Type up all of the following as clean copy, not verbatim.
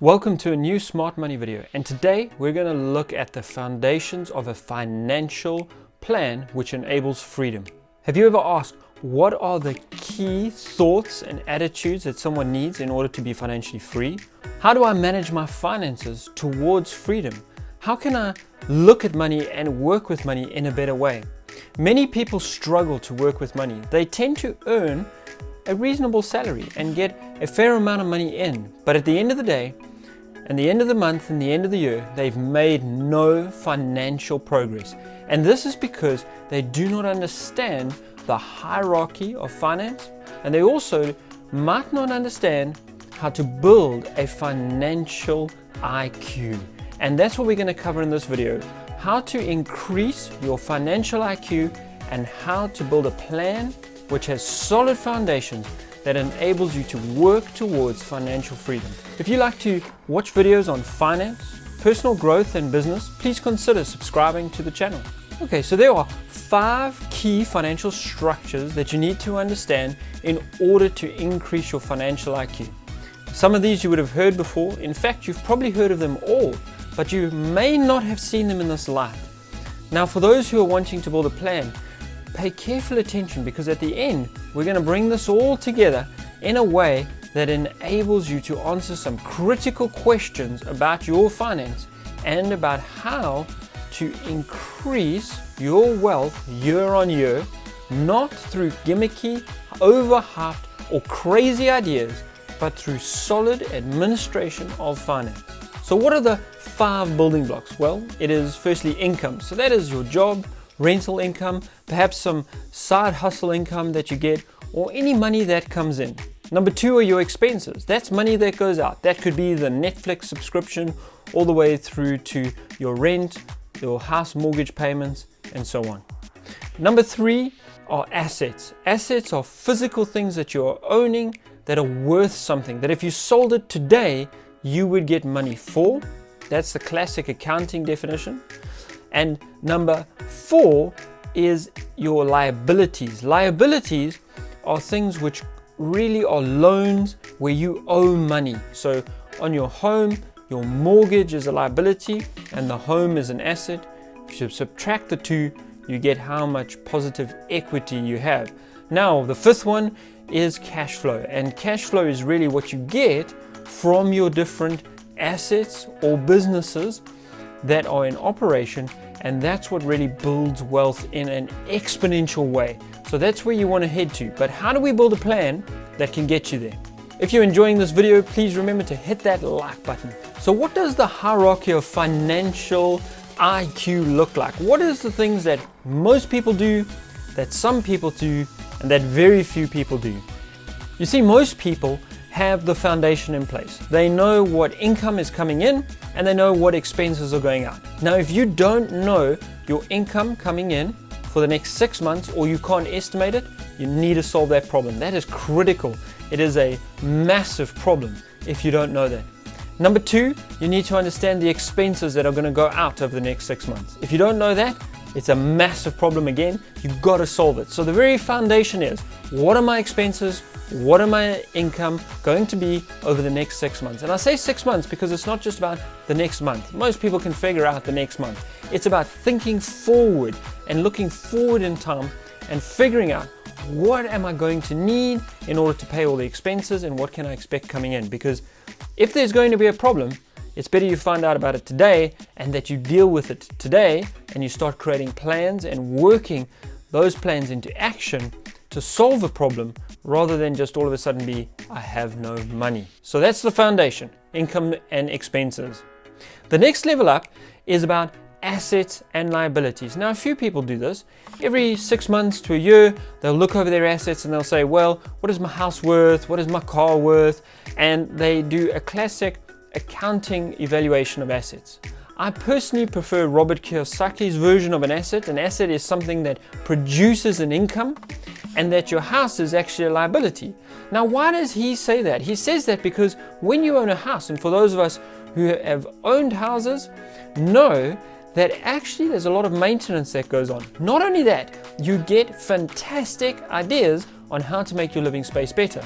Welcome to a new Smart Money video, and today we're going to look at the foundations of a financial plan which enables freedom. Have you ever asked what are the key thoughts and attitudes that someone needs in order to be financially free? How do I manage my finances towards freedom? How can I look at money and work with money in a better way? Many people struggle to work with money. They tend to earn a reasonable salary and get a fair amount of money in, but at the end of the day, and the end of the month and the end of the year, they've made no financial progress. And this is because they do not understand the hierarchy of finance, and they also might not understand how to build a financial IQ. And that's what we're going to cover in this video: how to increase your financial IQ and how to build a plan which has solid foundations that enables you to work towards financial freedom. If you like to watch videos on finance, personal growth and business, please consider subscribing to the channel. Okay, so there are 5 key financial structures that you need to understand in order to increase your financial IQ. Some of these you would have heard before. In fact, you've probably heard of them all, but you may not have seen them in this light. Now, for those who are wanting to build a plan, pay careful attention, because at the end we're going to bring this all together in a way that enables you to answer some critical questions about your finance and about how to increase your wealth year on year, not through gimmicky, overhyped or crazy ideas, but through solid administration of finance. So what are the 5 building blocks? Well, it is firstly income. So that is your job, rental income, perhaps some side hustle income that you get, or any money that comes in. Number 2 are your expenses. That's money that goes out. That could be the Netflix subscription all the way through to your rent, your house mortgage payments, and so on. Number 3 are assets. Assets are physical things that you're owning that are worth something, that if you sold it today, you would get money for. That's the classic accounting definition. And number 4 is your liabilities. Liabilities are things which really are loans where you owe money. So on your home, your mortgage is a liability and the home is an asset. If you subtract the two, you get how much positive equity you have. Now, the 5th one is cash flow. And cash flow is really what you get from your different assets or businesses that are in operation, and that's what really builds wealth in an exponential way. So that's where you want to head to. But how do we build a plan that can get you there? If you're enjoying this video, please remember to hit that like button. So what does the hierarchy of financial IQ look like? What is the things that most people do, that some people do, and that very few people do? You see, most people have the foundation in place. They know what income is coming in and they know what expenses are going out. Now, if you don't know your income coming in for the next 6 months, or you can't estimate it, you need to solve that problem. That is critical. It is a massive problem if you don't know that. Number 2, you need to understand the expenses that are going to go out over the next 6 months. If you don't know that, it's a massive problem again. You've got to solve it. So the very foundation is, what are my expenses? What are my income going to be over the next 6 months? And I say 6 months because it's not just about the next month. Most people can figure out the next month. It's about thinking forward and looking forward in time and figuring out, what am I going to need in order to pay all the expenses, and what can I expect coming in? Because if there's going to be a problem, it's better you find out about it today and that you deal with it today, and you start creating plans and working those plans into action to solve a problem, rather than just all of a sudden be, I have no money. So that's the foundation: income and expenses. The next level up is about assets and liabilities. Now, a few people do this. Every 6 months to a year, they'll look over their assets and they'll say, well, what is my house worth? What is my car worth? And they do a classic accounting evaluation of assets. I personally prefer Robert Kiyosaki's version of an asset. An asset is something that produces an income, and that your house is actually a liability. Now, why does he say that? He says that because when you own a house, and for those of us who have owned houses know that actually there's a lot of maintenance that goes on. Not only that, you get fantastic ideas on how to make your living space better.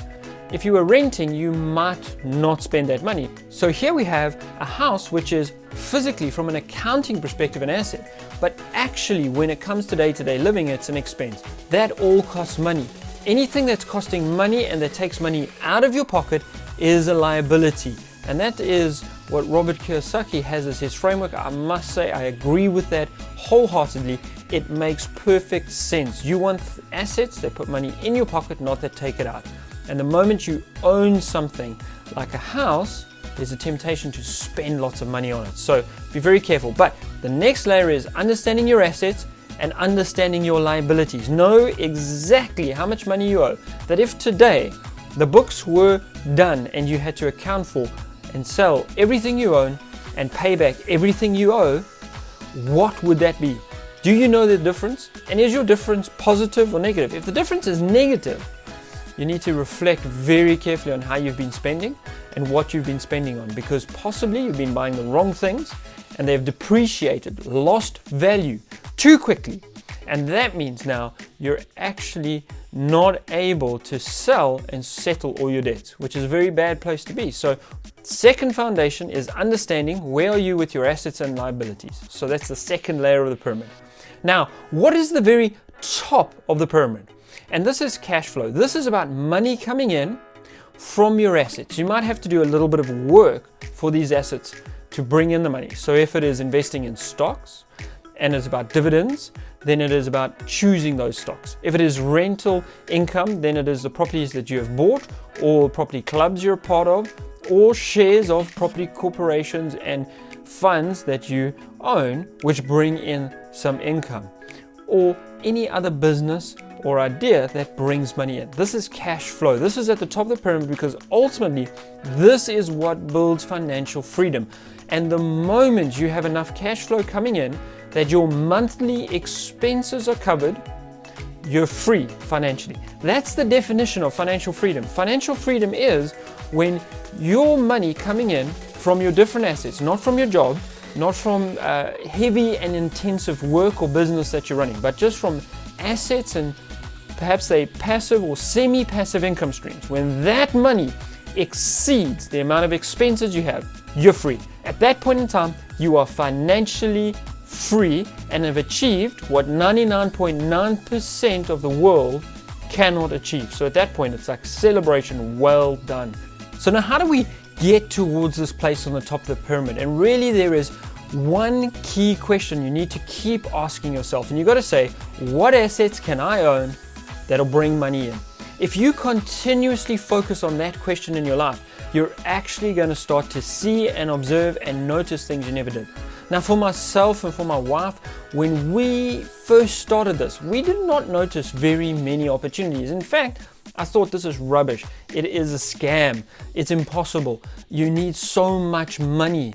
If you were renting, you might not spend that money. So here we have a house which is physically, from an accounting perspective, an asset, but actually when it comes to day-to-day living, it's an expense. That all costs money. Anything that's costing money and that takes money out of your pocket is a liability. And that is what Robert Kiyosaki has as his framework. I must say I agree with that wholeheartedly. It makes perfect sense. You want assets that put money in your pocket, not that take it out. And the moment you own something like a house, there's a temptation to spend lots of money on it. So be very careful. But the next layer is understanding your assets and understanding your liabilities. Know exactly how much money you owe. That if today the books were done and you had to account for and sell everything you own and pay back everything you owe, what would that be? Do you know the difference? And is your difference positive or negative? If the difference is negative, you need to reflect very carefully on how you've been spending and what you've been spending on, because possibly you've been buying the wrong things and they've depreciated, lost value too quickly. And that means now you're actually not able to sell and settle all your debts, which is a very bad place to be. So second foundation is understanding where are you with your assets and liabilities. So that's the second layer of the pyramid. Now, what is the very top of the pyramid? And this is cash flow. This is about money coming in from your assets. You might have to do a little bit of work for these assets to bring in the money. So if it is investing in stocks and it's about dividends, then it is about choosing those stocks. If it is rental income, then it is the properties that you have bought or property clubs you're a part of or shares of property corporations and funds that you own which bring in some income, or any other business or idea that brings money in. This is cash flow. This is at the top of the pyramid because ultimately this is what builds financial freedom. And the moment you have enough cash flow coming in that your monthly expenses are covered, you're free financially. That's the definition of financial freedom. Financial freedom is when your money coming in from your different assets, not from your job, not from heavy and intensive work or business that you're running, but just from assets and perhaps a passive or semi-passive income streams. When that money exceeds the amount of expenses you have, you're free. At that point in time, you are financially free and have achieved what 99.9% of the world cannot achieve. So at that point, it's like celebration, well done. So now how do we get towards this place on the top of the pyramid? And really there is one key question you need to keep asking yourself, and you got to say, what assets can I own that'll bring money in? If you continuously focus on that question in your life, you're actually going to start to see and observe and notice things you never did. Now for myself and for my wife, when we first started this, we did not notice very many opportunities. In fact, I thought this is rubbish. It is a scam. It's impossible. You need so much money.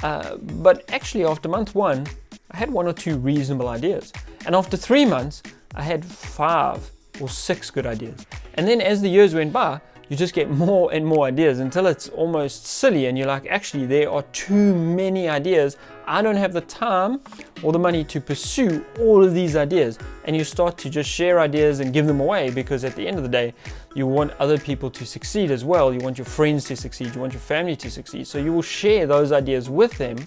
But actually after month one, I had 1 or 2 reasonable ideas. And after 3 months, I had 5 or 6 good ideas. And then as the years went by, you just get more and more ideas until it's almost silly and you're like, actually there are too many ideas. I don't have the time or the money to pursue all of these ideas. And you start to just share ideas and give them away, because at the end of the day, you want other people to succeed as well. You want your friends to succeed. You want your family to succeed. So you will share those ideas with them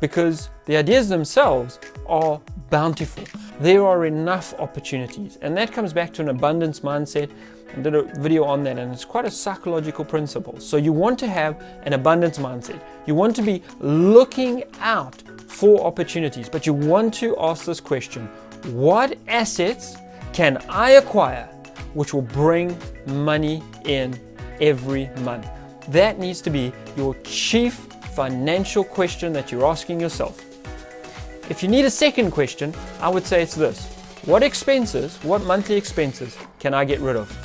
because the ideas themselves are bountiful. There are enough opportunities. And that comes back to an abundance mindset. I did a video on that, and it's quite a psychological principle. So you want to have an abundance mindset. You want to be looking out for opportunities, but you want to ask this question: what assets can I acquire which will bring money in every month? That needs to be your chief financial question that you're asking yourself. If you need a second question, I would say it's this: what expenses, what monthly expenses can I get rid of?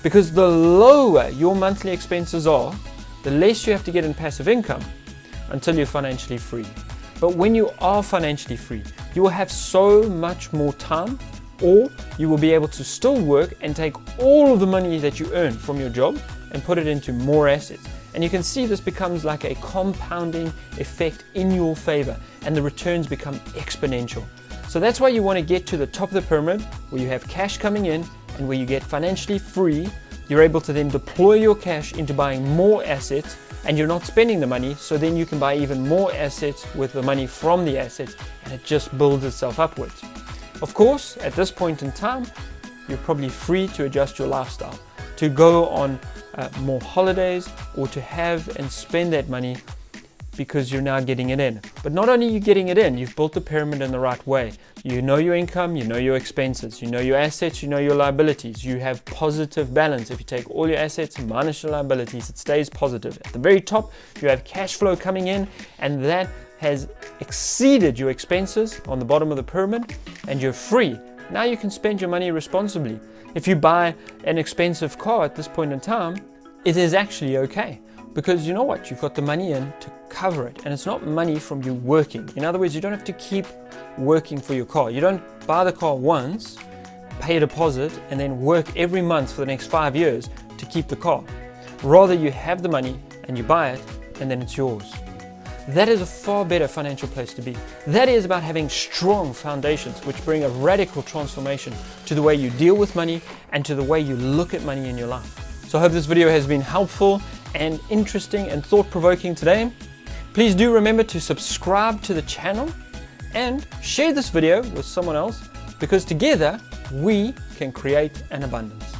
Because the lower your monthly expenses are, the less you have to get in passive income until you're financially free. But when you are financially free, you will have so much more time, or you will be able to still work and take all of the money that you earn from your job and put it into more assets. And you can see this becomes like a compounding effect in your favor, and the returns become exponential. So that's why you want to get to the top of the pyramid, where you have cash coming in and where you get financially free, you're able to then deploy your cash into buying more assets, and you're not spending the money, so then you can buy even more assets with the money from the assets, and it just builds itself upwards. Of course, at this point in time, you're probably free to adjust your lifestyle, to go on more holidays, or to have and spend that money because you're now getting it in. But not only are you getting it in, you've built the pyramid in the right way. You know your income, you know your expenses, you know your assets, you know your liabilities. You have positive balance. If you take all your assets minus your liabilities, it stays positive. At the very top, you have cash flow coming in, and that has exceeded your expenses on the bottom of the pyramid, and you're free. Now you can spend your money responsibly. If you buy an expensive car at this point in time, it is actually okay, because you know what? You've got the money in to cover it, and it's not money from you working. In other words, you don't have to keep working for your car. You don't buy the car once, pay a deposit, and then work every month for the next 5 years to keep the car. Rather, you have the money and you buy it, and then it's yours. That is a far better financial place to be. That is about having strong foundations which bring a radical transformation to the way you deal with money and to the way you look at money in your life. So I hope this video has been helpful and interesting and thought-provoking today. Please do remember to subscribe to the channel and share this video with someone else, because together we can create an abundance.